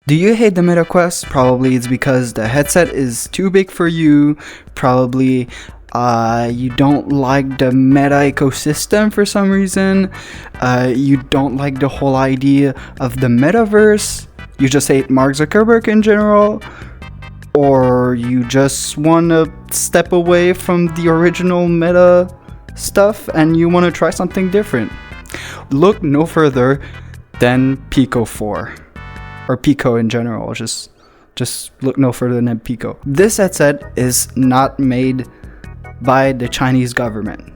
Do you hate the MetaQuest? Probably it's because the headset is too big for you. Probably you don't like the meta ecosystem for some reason. You don't like the whole idea of the metaverse. You just hate Mark Zuckerberg in general. Or you just want to step away from the original meta stuff and you want to try something different. Look no further than Pico 4. Or Pico in general. Just look no further than Pico. This headset is not made by the Chinese government.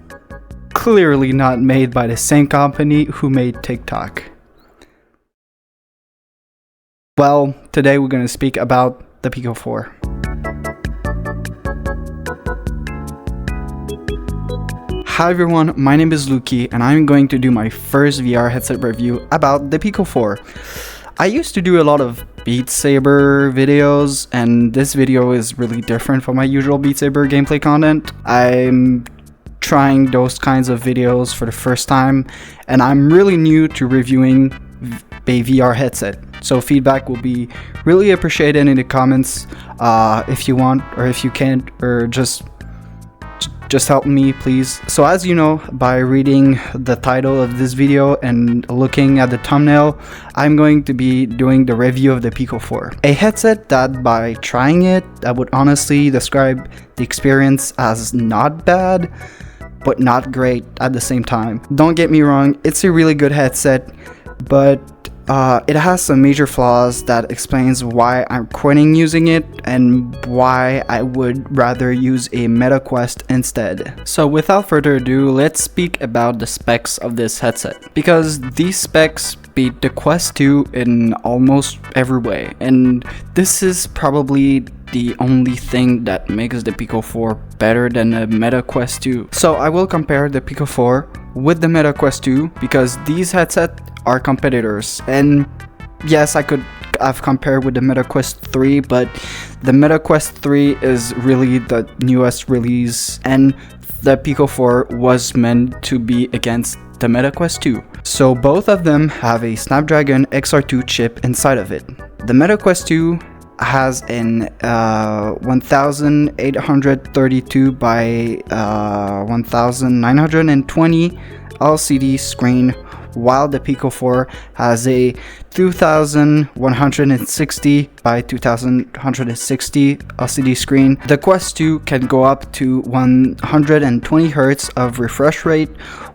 Clearly not made by the same company who made TikTok. Well, today we're going to speak about the Pico 4. Hi everyone, my name is Luki and I'm going to do my first VR headset review about the Pico 4. I used to do a lot of Beat Saber videos and this video is really different from my usual Beat Saber gameplay content. I'm trying those kinds of videos for the first time and I'm really new to reviewing a VR headset. So feedback will be really appreciated in the comments if you want or if you can't, or just help me please. So as you know by reading the title of this video and looking at the thumbnail, I'm going to be doing the review of the Pico 4. A headset that by trying it, I would honestly describe the experience as not bad, but not great at the same time. Don't get me wrong, it's a really good headset, but it has some major flaws that explains why I'm quitting using it and why I would rather use a MetaQuest instead. So without further ado, let's speak about the specs of this headset, because these specs beat the Quest 2 in almost every way, and this is probably the only thing that makes the Pico 4 better than the MetaQuest 2. So I will compare the Pico 4 with the MetaQuest 2 because these headsets are competitors, and yes, I could have compared with the MetaQuest 3, but the MetaQuest 3 is really the newest release and the Pico 4 was meant to be against the MetaQuest 2. So both of them have a Snapdragon XR2 chip inside of it. The MetaQuest 2 has an 1832 by 1920 LCD screen, while the Pico 4 has a 2160 by 2160 LCD screen. The Quest 2 can go up to 120 Hz of refresh rate,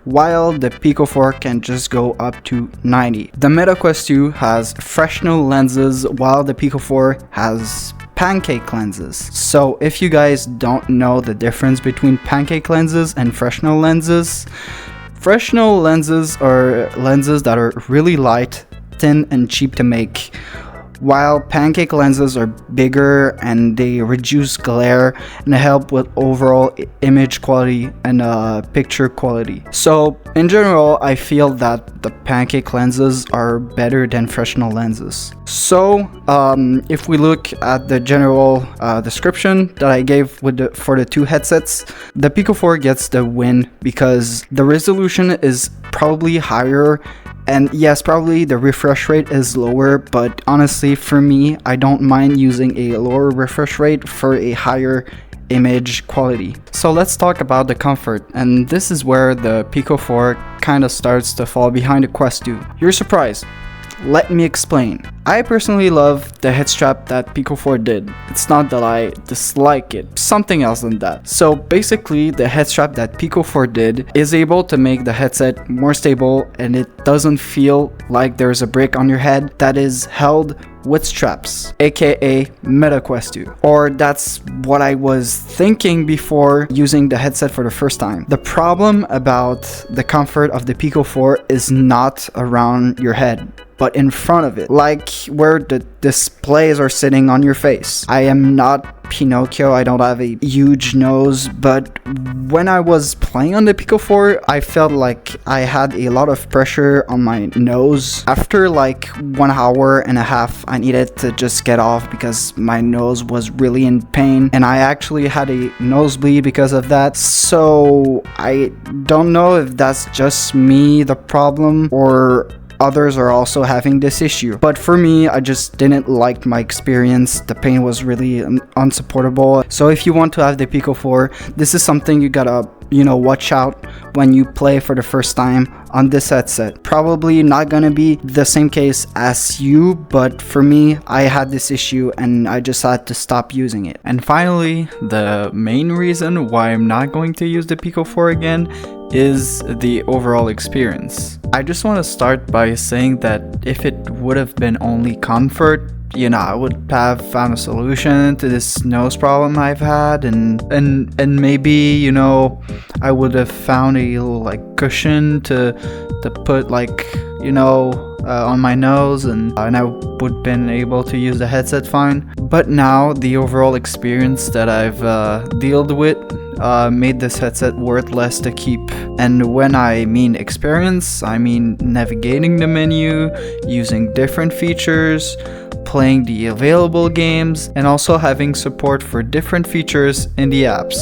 while the Pico 4 can just go up to 90. The MetaQuest 2 has Fresnel lenses, while the Pico 4 has pancake lenses. So if you guys don't know the difference between pancake lenses and Fresnel lenses, Fresnel lenses are lenses that are really light, thin and cheap to make, while pancake lenses are bigger and they reduce glare and help with overall image quality and picture quality. So in general, I feel that the pancake lenses are better than Fresnel lenses. So if we look at the general description that I gave for the two headsets, the Pico 4 gets the win because the resolution is probably higher. And yes, probably the refresh rate is lower, but honestly for me, I don't mind using a lower refresh rate for a higher image quality. So let's talk about the comfort, and this is where the Pico 4 kind of starts to fall behind the Quest 2. You're surprised. Let me explain. I personally love the head strap that Pico 4 did. It's not that I dislike it, something else than that. So basically, the head strap that Pico 4 did is able to make the headset more stable and it doesn't feel like there's a brick on your head that is held with straps, aka MetaQuest 2. Or that's what I was thinking before using the headset for the first time. The problem about the comfort of the Pico 4 is not around your head, but in front of it, like where the displays are sitting on your face. I am not Pinocchio, I don't have a huge nose, but when I was playing on the Pico 4, I felt like I had a lot of pressure on my nose. After like 1 hour and a half, I needed to just get off because my nose was really in pain, and I actually had a nosebleed because of that. So I don't know if that's just me the problem, or others are also having this issue. But for me, I just didn't like my experience. The pain was really unsupportable. So if you want to have the Pico 4, this is something you gotta watch out when you play for the first time on this headset. Probably not gonna be the same case as you, but for me, I had this issue and I just had to stop using it. And finally, the main reason why I'm not going to use the Pico 4 again is the overall experience. I just want to start by saying that if it would have been only comfort, I would have found a solution to this nose problem I've had, and maybe I would have found a little cushion to put on my nose, and I would have been able to use the headset fine. But now the overall experience that I've dealt with made this headset worthless to keep. And when I mean experience, I mean navigating the menu, using different features, playing the available games, and also having support for different features in the apps.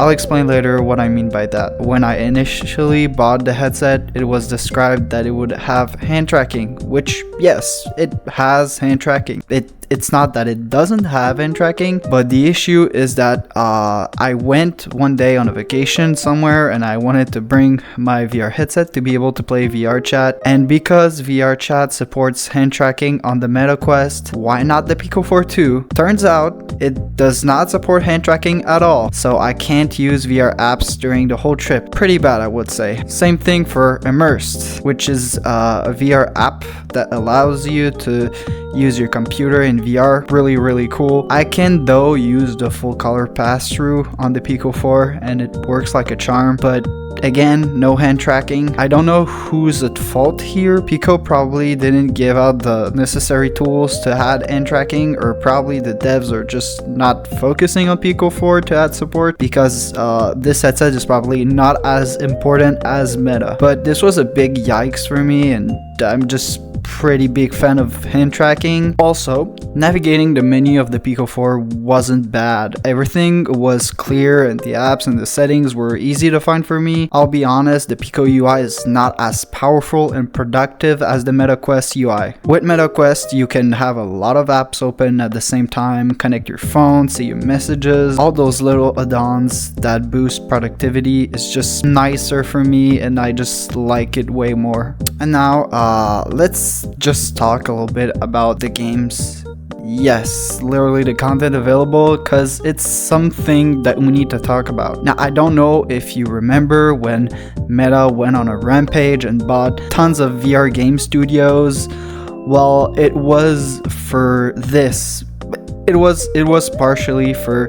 I'll explain later what I mean by that. When I initially bought the headset, it was described that it would have hand tracking, which yes, it has hand tracking. It's not that it doesn't have hand tracking, but the issue is that I went one day on a vacation somewhere and I wanted to bring my VR headset to be able to play VR chat. And because VR chat supports hand tracking on the Meta Quest, why not the Pico 4 too? Turns out it does not support hand tracking at all, so I can't use VR apps during the whole trip. Pretty bad, I would say. Same thing for Immersed, which is a VR app that allows you to use your computer in VR. Really cool. I can though use the full color pass-through on the Pico 4 and it works like a charm, but again, no hand tracking. I don't know who's at fault here. Pico probably didn't give out the necessary tools to add hand tracking, or probably the devs are just not focusing on Pico 4 to add support, because this headset is probably not as important as Meta. But this was a big yikes for me, and I'm just pretty big fan of hand tracking. Also, navigating the menu of the Pico 4 wasn't bad. Everything was clear and the apps and the settings were easy to find for me. I'll be honest, the Pico UI is not as powerful and productive as the Meta Quest UI. With Meta Quest, you can have a lot of apps open at the same time, connect your phone, see your messages, all those little add-ons that boost productivity is just nicer for me, and I just like it way more. And now, let's just talk a little bit about the games. Yes, literally the content available, because it's something that we need to talk about. Now, I don't know if you remember when Meta went on a rampage and bought tons of VR game studios. Well, it was for this. It was partially for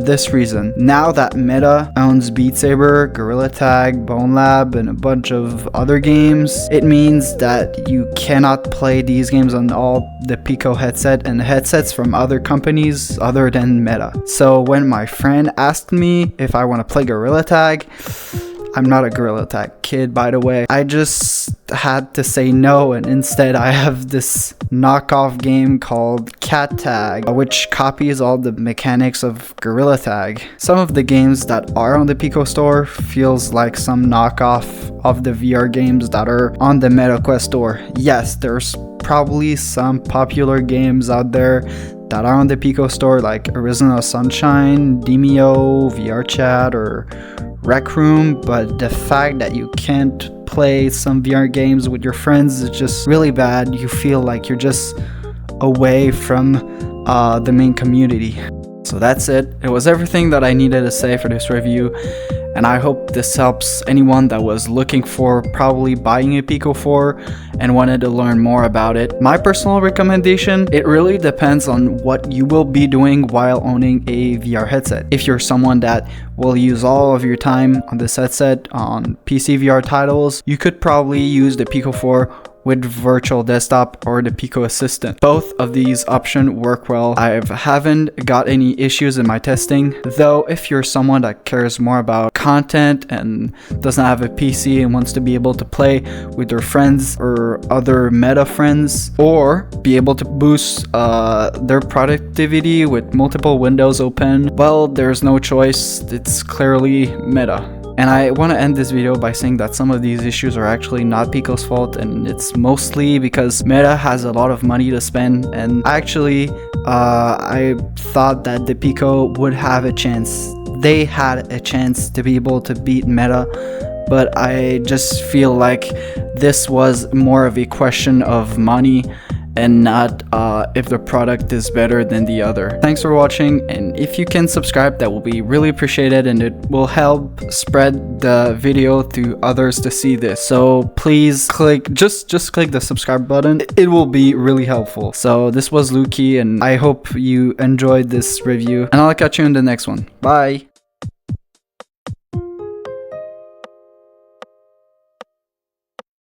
this reason. Now that Meta owns Beat Saber, Gorilla Tag, Bone Lab, and a bunch of other games, it means that you cannot play these games on all the Pico headset and headsets from other companies other than Meta. So when my friend asked me if I want to play Gorilla Tag, I'm not a Gorilla Tag kid, by the way. I just had to say no, and instead I have this knockoff game called Cat Tag, which copies all the mechanics of Gorilla Tag. Some of the games that are on the Pico store feels like some knockoff of the VR games that are on the Meta Quest store. Yes, there's probably some popular games out there that are on the Pico store, like Arizona Sunshine, Demio, VR Chat, or Rec Room, but the fact that you can't play some VR games with your friends is just really bad. You feel like you're just away from the main community. So that's it. It was everything that I needed to say for this review, and I hope this helps anyone that was looking for probably buying a Pico 4 and wanted to learn more about it. My personal recommendation, it really depends on what you will be doing while owning a VR headset. If you're someone that will use all of your time on this headset on PC VR titles, you could probably use the Pico 4 with virtual desktop or the Pico Assistant. Both of these options work well. I haven't got any issues in my testing, though if you're someone that cares more about content and doesn't have a PC and wants to be able to play with their friends or other Meta friends, or be able to boost their productivity with multiple windows open, well, there's no choice. It's clearly Meta. And I want to end this video by saying that some of these issues are actually not Pico's fault, and it's mostly because Meta has a lot of money to spend. And actually, I thought that the Pico would have a chance. They had a chance to be able to beat Meta, but I just feel like this was more of a question of money and not if the product is better than the other. Thanks for watching, and if you can subscribe, that will be really appreciated, and it will help spread the video to others to see this. So please click, just click the subscribe button. It will be really helpful. So this was Lukey, and I hope you enjoyed this review, and I'll catch you in the next one. Bye.